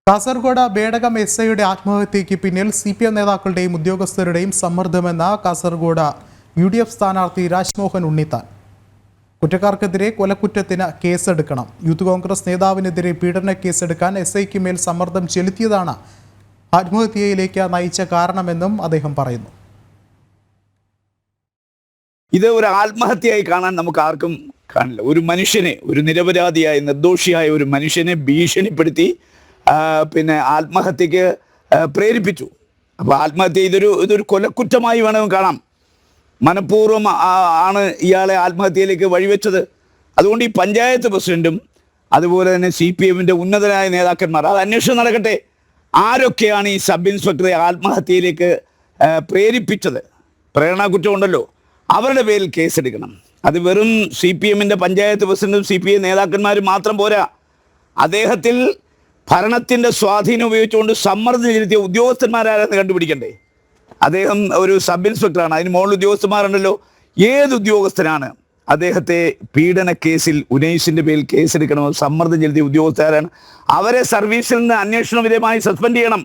കാസർഗോഡ് ബേഡകം എസ്.ഐയുടെ ആത്മഹത്യയ്ക്ക് പിന്നിൽ CPM നേതാക്കളുടെയും ഉദ്യോഗസ്ഥരുടെയും സമ്മർദ്ദമെന്ന കാസർഗോഡ് UDF സ്ഥാനാർത്ഥി രാജ്മോഹൻ ഉണ്ണിത്താൻ. കുറ്റക്കാർക്കെതിരെ കൊലക്കുറ്റത്തിന് കേസെടുക്കണം. യൂത്ത് കോൺഗ്രസ് നേതാവിനെതിരെ പീഡന കേസെടുക്കാൻ SIക്ക് മേൽ സമ്മർദ്ദം ചെലുത്തിയതാണ് ആത്മഹത്യയിലേക്ക് നയിച്ച കാരണമെന്നും അദ്ദേഹം പറയുന്നു. ഇത് ഒരു ആത്മഹത്യയായി കാണാൻ നമുക്ക് ആർക്കും കാണില്ല. ഒരു മനുഷ്യനെ, ഒരു നിരപരാധിയായ നിർദോഷിയായ ഒരു മനുഷ്യനെ ഭീഷണിപ്പെടുത്തി ആത്മഹത്യക്ക് പ്രേരിപ്പിച്ചു. അപ്പോൾ ആത്മഹത്യ ഇതൊരു കൊലക്കുറ്റമായി വേണമെങ്കിൽ കാണാം. മനഃപൂർവ്വം ആണ് ഇയാളെ ആത്മഹത്യയിലേക്ക് വഴിവെച്ചത്. അതുകൊണ്ട് ഈ പഞ്ചായത്ത് പ്രസിഡന്റും അതുപോലെ തന്നെ CPMന്റെ ഉന്നതരായ നേതാക്കന്മാർ അത് അന്വേഷണം നടക്കട്ടെ. ആരൊക്കെയാണ് ഈ സബ് ഇൻസ്പെക്ടറെ ആത്മഹത്യയിലേക്ക് പ്രേരിപ്പിച്ചത്? പ്രേരണ കുറ്റം ഉണ്ടല്ലോ, അവരുടെ പേരിൽ കേസെടുക്കണം. അത് വെറും CPMന്റെ പഞ്ചായത്ത് പ്രസിഡന്റും CPM നേതാക്കന്മാരും മാത്രം പോരാ. അദ്ദേഹത്തിൽ ഭരണത്തിൻ്റെ സ്വാധീനം ഉപയോഗിച്ചുകൊണ്ട് സമ്മർദ്ദം ചെലുത്തിയ ഉദ്യോഗസ്ഥന്മാരാരെന്ന് കണ്ടുപിടിക്കണ്ടേ? അദ്ദേഹം ഒരു സബ് ഇൻസ്പെക്ടറാണ്, അതിന് മുകളിൽ ഉദ്യോഗസ്ഥന്മാരുണ്ടല്ലോ. ഏത് ഉദ്യോഗസ്ഥനാണ് അദ്ദേഹത്തെ പീഡന കേസിൽ ഉനൈസിൻ്റെ പേരിൽ കേസെടുക്കണമെന്ന് സമ്മർദ്ദം ചെലുത്തിയ ഉദ്യോഗസ്ഥരാണ്? അവരെ സർവീസിൽ നിന്ന് അന്വേഷണ വിധേയമായി സസ്പെൻഡ് ചെയ്യണം.